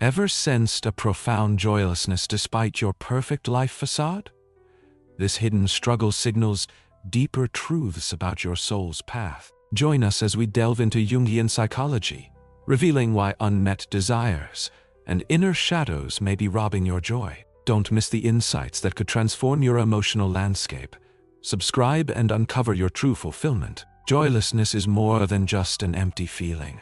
Ever sensed a profound joylessness despite your perfect life facade? This hidden struggle signals deeper truths about your soul's path. Join us as we delve into Jungian psychology, revealing why unmet desires and inner shadows may be robbing your joy. Don't miss the insights that could transform your emotional landscape. Subscribe and uncover your true fulfillment. Joylessness is more than just an empty feeling.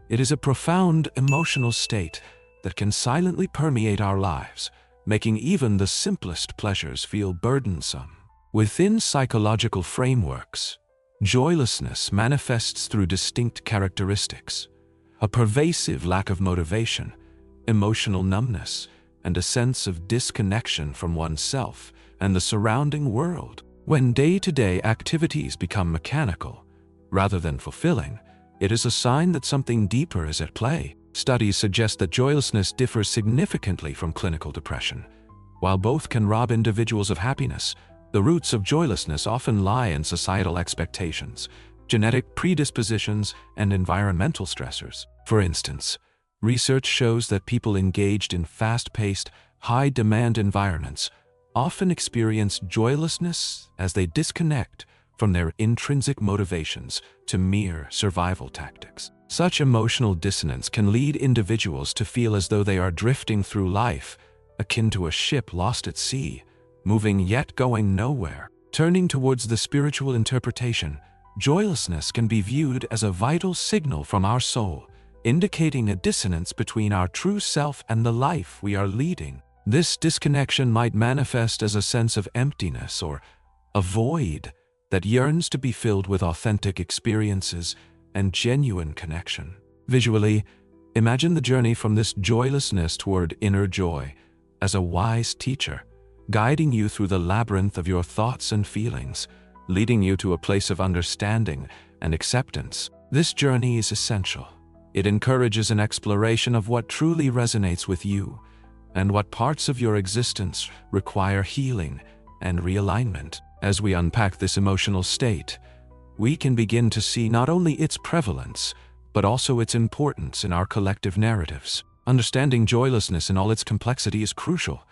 It is a profound emotional state that can silently permeate our lives, making even the simplest pleasures feel burdensome. Within psychological frameworks, joylessness manifests through distinct characteristics: a pervasive lack of motivation, emotional numbness, and a sense of disconnection from oneself and the surrounding world. When day-to-day activities become mechanical, rather than fulfilling, it is a sign that something deeper is at play. Studies suggest that joylessness differs significantly from clinical depression. While both can rob individuals of happiness, the roots of joylessness often lie in societal expectations, genetic predispositions, and environmental stressors. For instance, research shows that people engaged in fast-paced, high-demand environments often experience joylessness as they disconnect from their intrinsic motivations to mere survival tactics. Such emotional dissonance can lead individuals to feel as though they are drifting through life, akin to a ship lost at sea, moving yet going nowhere. Turning towards the spiritual interpretation, joylessness can be viewed as a vital signal from our soul, indicating a dissonance between our true self and the life we are leading. This disconnection might manifest as a sense of emptiness or a void that yearns to be filled with authentic experiences and genuine connection. Visually, imagine the journey from this joylessness toward inner joy as a wise teacher, guiding you through the labyrinth of your thoughts and feelings, leading you to a place of understanding and acceptance. This journey is essential. It encourages an exploration of what truly resonates with you and what parts of your existence require healing and realignment. As we unpack this emotional state, we can begin to see not only its prevalence, but also its importance in our collective narratives. Understanding joylessness in all its complexity is crucial.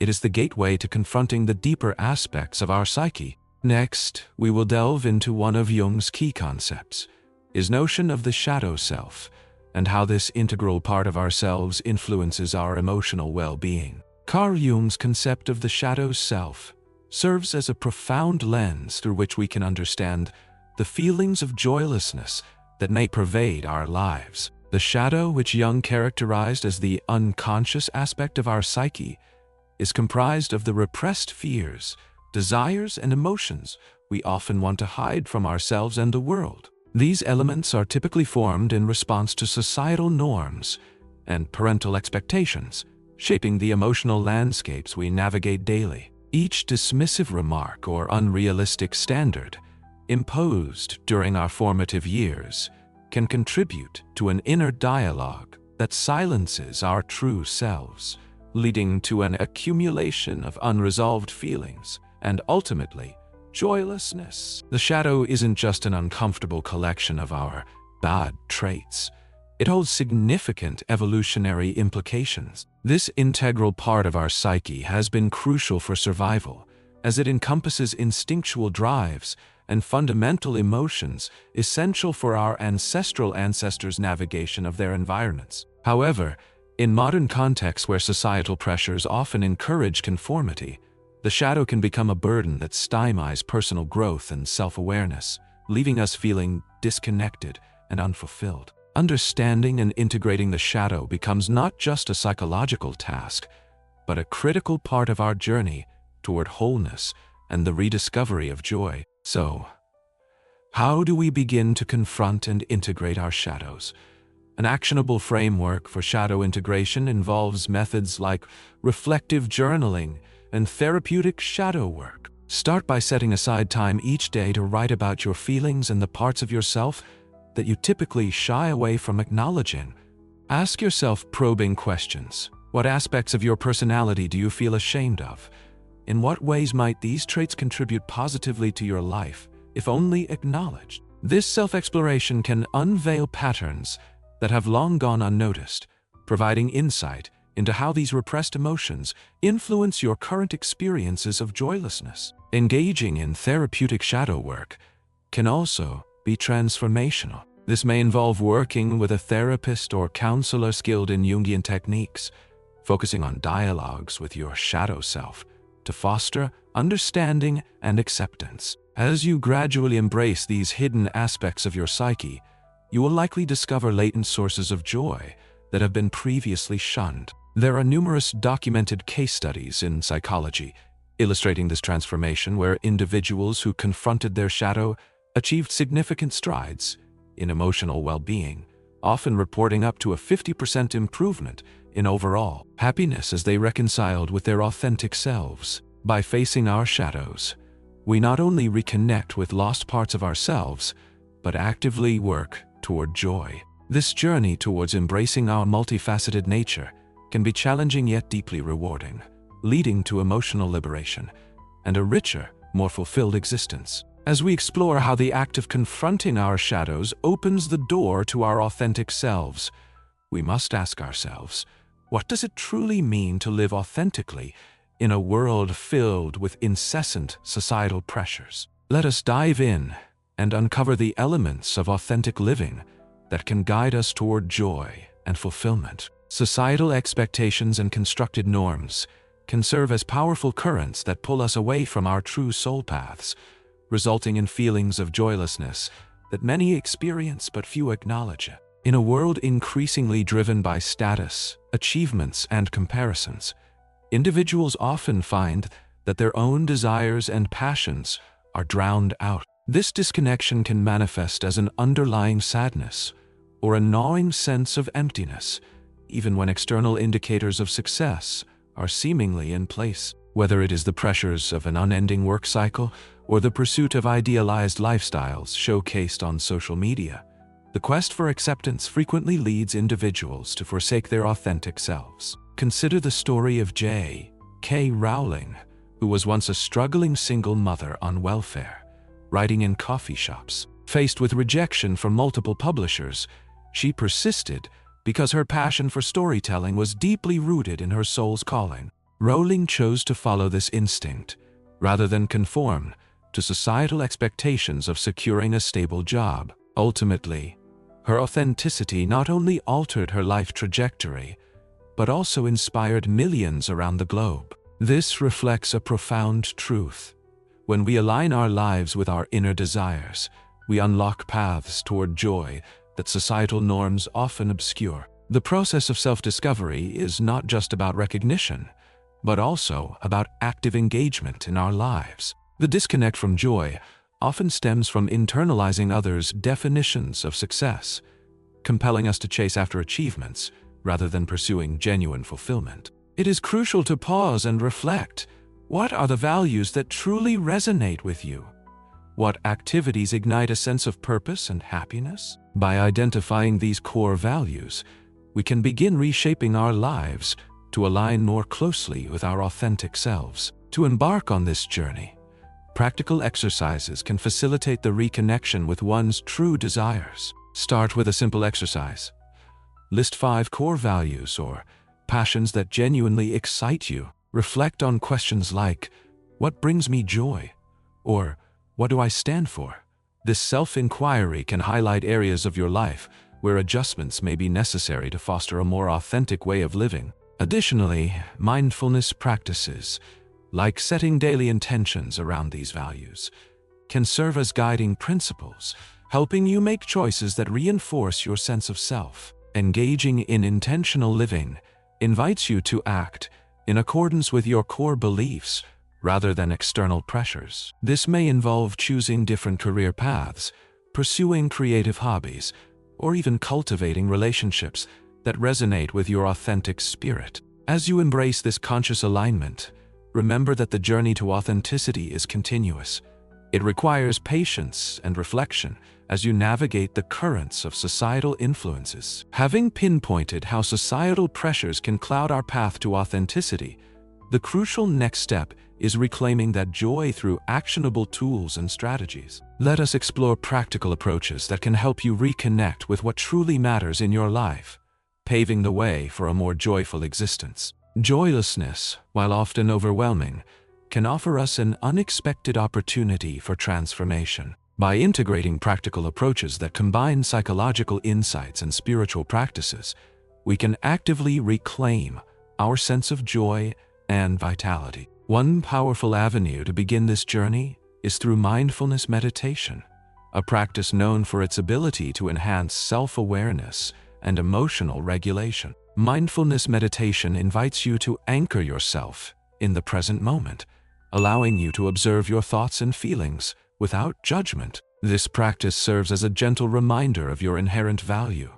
It is the gateway to confronting the deeper aspects of our psyche. Next, we will delve into one of Jung's key concepts, his notion of the shadow self, and how this integral part of ourselves influences our emotional well-being. Carl Jung's concept of the shadow self serves as a profound lens through which we can understand the feelings of joylessness that may pervade our lives. The shadow, which Jung characterized as the unconscious aspect of our psyche, is comprised of the repressed fears, desires, and emotions we often want to hide from ourselves and the world. These elements are typically formed in response to societal norms and parental expectations, shaping the emotional landscapes we navigate daily. Each dismissive remark or unrealistic standard imposed during our formative years can contribute to an inner dialogue that silences our true selves, leading to an accumulation of unresolved feelings and ultimately joylessness. The shadow isn't just an uncomfortable collection of our bad traits. It holds significant evolutionary implications. This integral part of our psyche has been crucial for survival, as it encompasses instinctual drives and fundamental emotions essential for our ancestral ancestors' navigation of their environments. However, in modern contexts where societal pressures often encourage conformity, the shadow can become a burden that stymies personal growth and self-awareness, leaving us feeling disconnected and unfulfilled. Understanding and integrating the shadow becomes not just a psychological task, but a critical part of our journey toward wholeness and the rediscovery of joy. So, how do we begin to confront and integrate our shadows? An actionable framework for shadow integration involves methods like reflective journaling and therapeutic shadow work. Start by setting aside time each day to write about your feelings and the parts of yourself that you typically shy away from acknowledging. Ask yourself probing questions. What aspects of your personality do you feel ashamed of? In what ways might these traits contribute positively to your life, if only acknowledged? This self-exploration can unveil patterns that have long gone unnoticed, providing insight into how these repressed emotions influence your current experiences of joylessness. Engaging in therapeutic shadow work can also be transformational. This may involve working with a therapist or counselor skilled in Jungian techniques, focusing on dialogues with your shadow self to foster understanding and acceptance. As you gradually embrace these hidden aspects of your psyche, you will likely discover latent sources of joy that have been previously shunned. There are numerous documented case studies in psychology illustrating this transformation, where individuals who confronted their shadow achieved significant strides in emotional well-being, often reporting up to a 50% improvement in overall happiness as they reconciled with their authentic selves. By facing our shadows, we not only reconnect with lost parts of ourselves, but actively work toward joy. This journey towards embracing our multifaceted nature can be challenging yet deeply rewarding, leading to emotional liberation and a richer, more fulfilled existence. As we explore how the act of confronting our shadows opens the door to our authentic selves, we must ask ourselves, what does it truly mean to live authentically in a world filled with incessant societal pressures? Let us dive in and uncover the elements of authentic living that can guide us toward joy and fulfillment. Societal expectations and constructed norms can serve as powerful currents that pull us away from our true soul paths, resulting in feelings of joylessness that many experience but few acknowledge. In a world increasingly driven by status, achievements, and comparisons, individuals often find that their own desires and passions are drowned out. This disconnection can manifest as an underlying sadness or a gnawing sense of emptiness, even when external indicators of success are seemingly in place. Whether it is the pressures of an unending work cycle or the pursuit of idealized lifestyles showcased on social media, the quest for acceptance frequently leads individuals to forsake their authentic selves. Consider the story of J.K. Rowling, who was once a struggling single mother on welfare, writing in coffee shops. Faced with rejection from multiple publishers, she persisted because her passion for storytelling was deeply rooted in her soul's calling. Rowling chose to follow this instinct, rather than conform to societal expectations of securing a stable job. Ultimately, her authenticity not only altered her life trajectory, but also inspired millions around the globe. This reflects a profound truth. When we align our lives with our inner desires, we unlock paths toward joy that societal norms often obscure. The process of self-discovery is not just about recognition, but also about active engagement in our lives. The disconnect from joy often stems from internalizing others' definitions of success, compelling us to chase after achievements rather than pursuing genuine fulfillment. It is crucial to pause and reflect. What are the values that truly resonate with you? What activities ignite a sense of purpose and happiness? By identifying these core values, we can begin reshaping our lives to align more closely with our authentic selves. To embark on this journey, practical exercises can facilitate the reconnection with one's true desires. Start with a simple exercise. List 5 core values or passions that genuinely excite you. Reflect on questions like, what brings me joy? Or, what do I stand for? This self-inquiry can highlight areas of your life where adjustments may be necessary to foster a more authentic way of living. Additionally, mindfulness practices, like setting daily intentions around these values, can serve as guiding principles, helping you make choices that reinforce your sense of self. Engaging in intentional living invites you to act in accordance with your core beliefs rather than external pressures. This may involve choosing different career paths, pursuing creative hobbies, or even cultivating relationships that resonate with your authentic spirit. As you embrace this conscious alignment, remember that the journey to authenticity is continuous. It requires patience and reflection as you navigate the currents of societal influences. Having pinpointed how societal pressures can cloud our path to authenticity, the crucial next step is reclaiming that joy through actionable tools and strategies. Let us explore practical approaches that can help you reconnect with what truly matters in your life. paving the way for a more joyful existence. Joylessness, while often overwhelming, can offer us an unexpected opportunity for transformation. By integrating practical approaches that combine psychological insights and spiritual practices, we can actively reclaim our sense of joy and vitality. One powerful avenue to begin this journey is through mindfulness meditation, a practice known for its ability to enhance self-awareness and emotional regulation. Mindfulness meditation invites you to anchor yourself in the present moment, allowing you to observe your thoughts and feelings without judgment. This practice serves as a gentle reminder of your inherent value,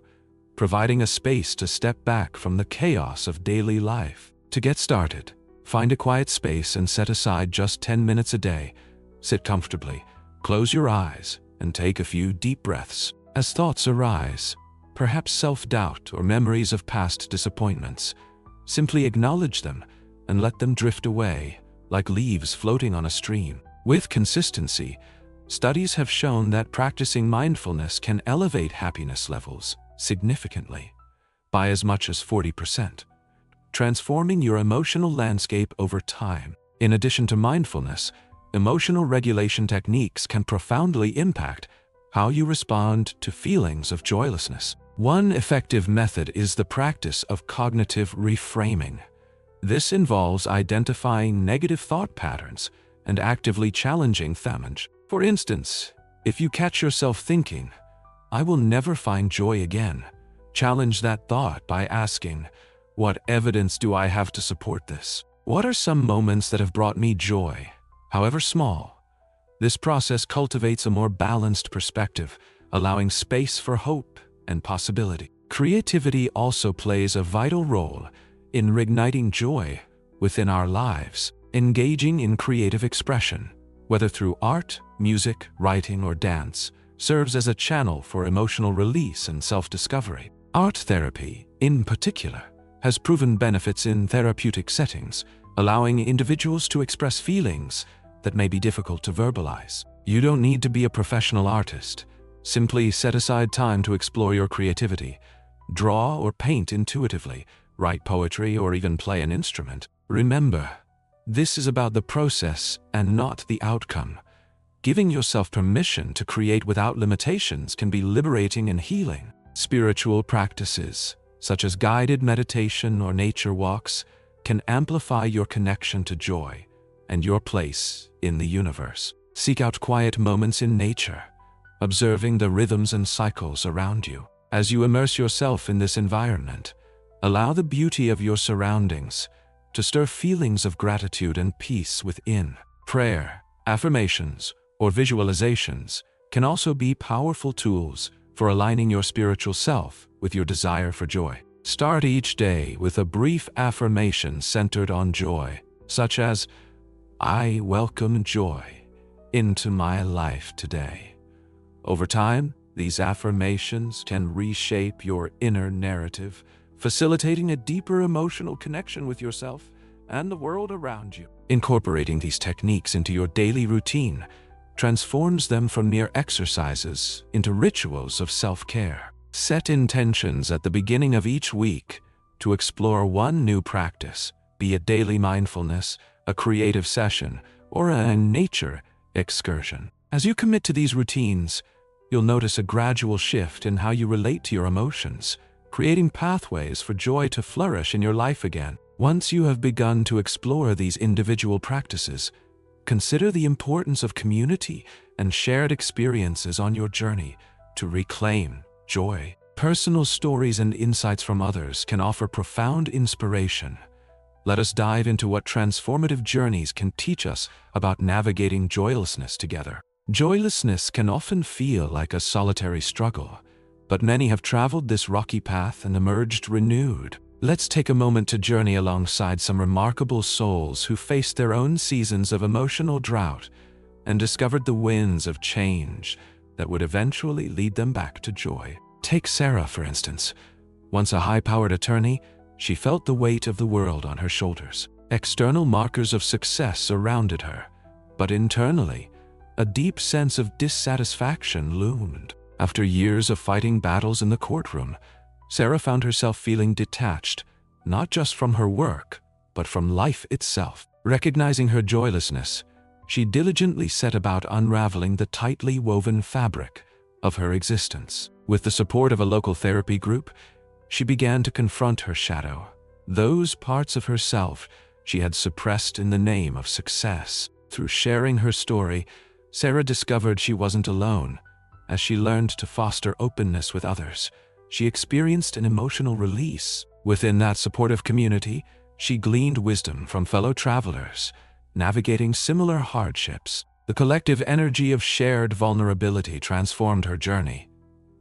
providing a space to step back from the chaos of daily life. To get started, find a quiet space and set aside just 10 minutes a day. Sit comfortably, close your eyes, and take a few deep breaths. As thoughts arise, perhaps self-doubt or memories of past disappointments, simply acknowledge them and let them drift away like leaves floating on a stream. With consistency, studies have shown that practicing mindfulness can elevate happiness levels significantly by as much as 40%, transforming your emotional landscape over time. In addition to mindfulness, emotional regulation techniques can profoundly impact how you respond to feelings of joylessness. One effective method is the practice of cognitive reframing. This involves identifying negative thought patterns and actively challenging them. For instance, if you catch yourself thinking, "I will never find joy again," challenge that thought by asking, "What evidence do I have to support this? What are some moments that have brought me joy, however small?" This process cultivates a more balanced perspective, allowing space for hope and possibility. Creativity also plays a vital role in reigniting joy within our lives. Engaging in creative expression, whether through art, music, writing, or dance, serves as a channel for emotional release and self-discovery. Art therapy, in particular, has proven benefits in therapeutic settings, allowing individuals to express feelings that may be difficult to verbalize. You don't need to be a professional artist. Simply set aside time to explore your creativity. Draw or paint intuitively, write poetry, or even play an instrument. Remember, this is about the process and not the outcome. Giving yourself permission to create without limitations can be liberating and healing. Spiritual practices, such as guided meditation or nature walks, can amplify your connection to joy and your place in the universe. Seek out quiet moments in nature, observing the rhythms and cycles around you. As you immerse yourself in this environment, allow the beauty of your surroundings to stir feelings of gratitude and peace within. Prayer, affirmations, or visualizations can also be powerful tools for aligning your spiritual self with your desire for joy. Start each day with a brief affirmation centered on joy, such as, "I welcome joy into my life today." Over time, these affirmations can reshape your inner narrative, facilitating a deeper emotional connection with yourself and the world around you. Incorporating these techniques into your daily routine transforms them from mere exercises into rituals of self-care. Set intentions at the beginning of each week to explore one new practice, be it daily mindfulness, a creative session, or a nature excursion. As you commit to these routines, you'll notice a gradual shift in how you relate to your emotions, creating pathways for joy to flourish in your life again. Once you have begun to explore these individual practices, consider the importance of community and shared experiences on your journey to reclaim joy. Personal stories and insights from others can offer profound inspiration. Let us dive into what transformative journeys can teach us about navigating joylessness together. Joylessness can often feel like a solitary struggle, but many have traveled this rocky path and emerged renewed. Let's take a moment to journey alongside some remarkable souls who faced their own seasons of emotional drought and discovered the winds of change that would eventually lead them back to joy. Take Sarah, for instance. Once a high-powered attorney, she felt the weight of the world on her shoulders. External markers of success surrounded her, but internally, a deep sense of dissatisfaction loomed. After years of fighting battles in the courtroom, Sarah found herself feeling detached, not just from her work, but from life itself. Recognizing her joylessness, she diligently set about unraveling the tightly woven fabric of her existence. With the support of a local therapy group, she began to confront her shadow, those parts of herself she had suppressed in the name of success. Through sharing her story, Sarah discovered she wasn't alone. As she learned to foster openness with others, she experienced an emotional release. Within that supportive community, she gleaned wisdom from fellow travelers, navigating similar hardships. The collective energy of shared vulnerability transformed her journey.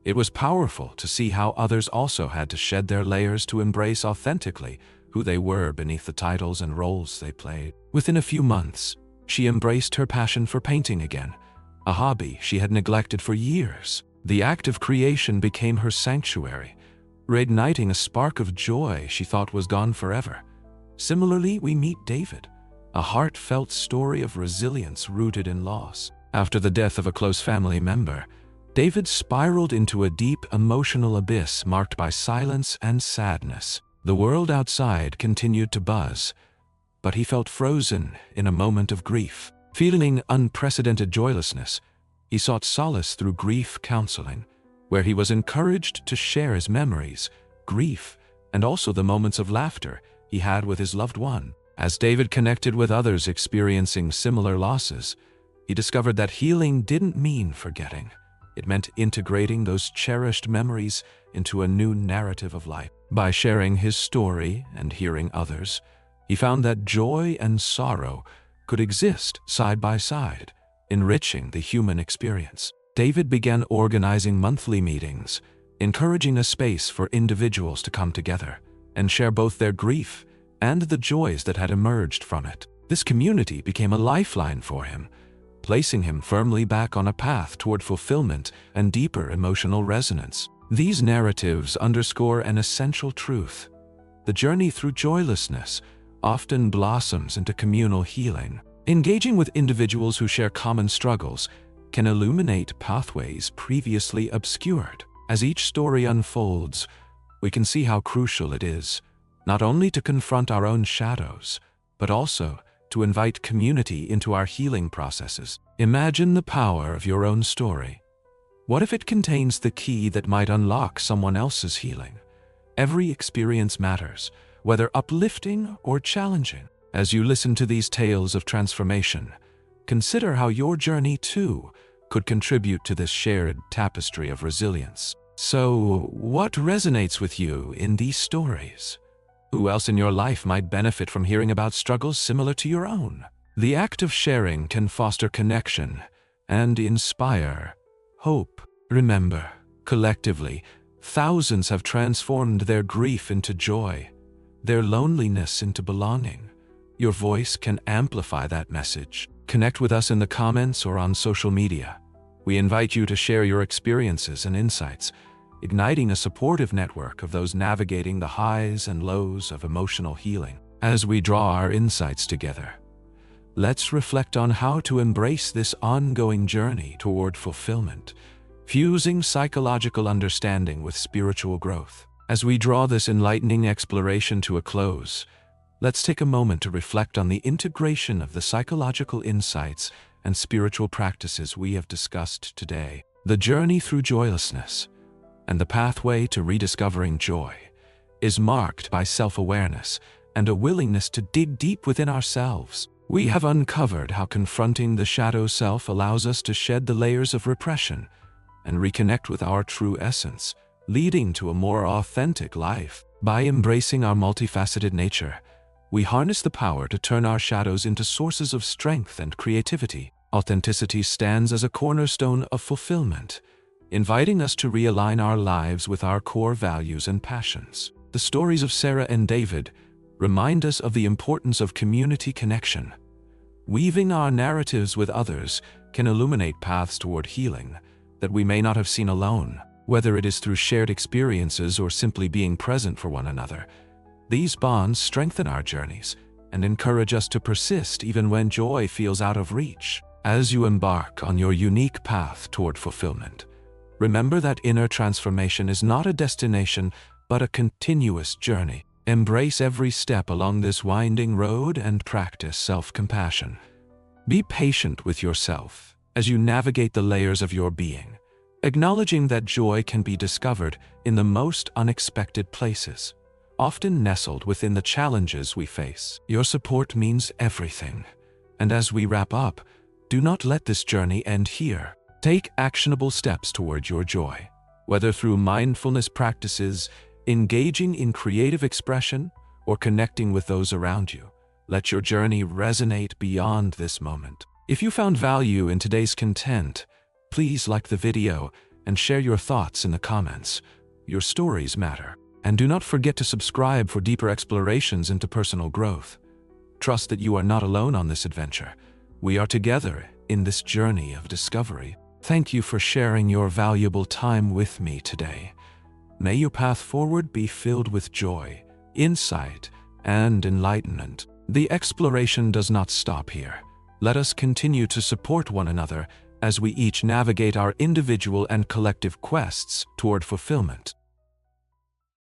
It was powerful to see how others also had to shed their layers to embrace authentically who they were beneath the titles and roles they played. Within a few months, she embraced her passion for painting again, a hobby she had neglected for years. The act of creation became her sanctuary, reigniting a spark of joy she thought was gone forever. Similarly, we meet David, a heartfelt story of resilience rooted in loss. After the death of a close family member, David spiraled into a deep emotional abyss marked by silence and sadness. The world outside continued to buzz, but he felt frozen in a moment of grief. Feeling unprecedented joylessness, he sought solace through grief counseling, where he was encouraged to share his memories, grief, and also the moments of laughter he had with his loved one. As David connected with others experiencing similar losses, he discovered that healing didn't mean forgetting. It meant integrating those cherished memories into a new narrative of life. By sharing his story and hearing others, he found that joy and sorrow could exist side by side, enriching the human experience. David began organizing monthly meetings, encouraging a space for individuals to come together and share both their grief and the joys that had emerged from it. This community became a lifeline for him, placing him firmly back on a path toward fulfillment and deeper emotional resonance. These narratives underscore an essential truth. The journey through joylessness often blossoms into communal healing. Engaging with individuals who share common struggles can illuminate pathways previously obscured. As each story unfolds, we can see how crucial it is not only to confront our own shadows, but also to invite community into our healing processes. Imagine the power of your own story. What if it contains the key that might unlock someone else's healing? Every experience matters, whether uplifting or challenging. As you listen to these tales of transformation, consider how your journey too could contribute to this shared tapestry of resilience. So, what resonates with you in these stories? Who else in your life might benefit from hearing about struggles similar to your own? The act of sharing can foster connection and inspire hope. Remember, collectively, thousands have transformed their grief into joy, their loneliness into belonging. Your voice can amplify that message. Connect with us in the comments or on social media. We invite you to share your experiences and insights, igniting a supportive network of those navigating the highs and lows of emotional healing. As we draw our insights together, let's reflect on how to embrace this ongoing journey toward fulfillment, fusing psychological understanding with spiritual growth. As we draw this enlightening exploration to a close, let's take a moment to reflect on the integration of the psychological insights and spiritual practices we have discussed today. The journey through joylessness and the pathway to rediscovering joy is marked by self-awareness and a willingness to dig deep within ourselves. We have uncovered how confronting the shadow self allows us to shed the layers of repression and reconnect with our true essence, leading to a more authentic life. By embracing our multifaceted nature, we harness the power to turn our shadows into sources of strength and creativity. Authenticity stands as a cornerstone of fulfillment, inviting us to realign our lives with our core values and passions. The stories of Sarah and David remind us of the importance of community connection. Weaving our narratives with others can illuminate paths toward healing that we may not have seen alone. Whether it is through shared experiences or simply being present for one another, these bonds strengthen our journeys and encourage us to persist even when joy feels out of reach. As you embark on your unique path toward fulfillment, remember that inner transformation is not a destination, but a continuous journey. Embrace every step along this winding road and practice self-compassion. Be patient with yourself as you navigate the layers of your being, acknowledging that joy can be discovered in the most unexpected places, often nestled within the challenges we face. Your support means everything. And as we wrap up, do not let this journey end here. Take actionable steps toward your joy, whether through mindfulness practices, engaging in creative expression, or connecting with those around you. Let your journey resonate beyond this moment. If you found value in today's content, please like the video and share your thoughts in the comments. Your stories matter. And do not forget to subscribe for deeper explorations into personal growth. Trust that you are not alone on this adventure. We are together in this journey of discovery. Thank you for sharing your valuable time with me today. May your path forward be filled with joy, insight, and enlightenment. The exploration does not stop here. Let us continue to support one another as we each navigate our individual and collective quests toward fulfillment.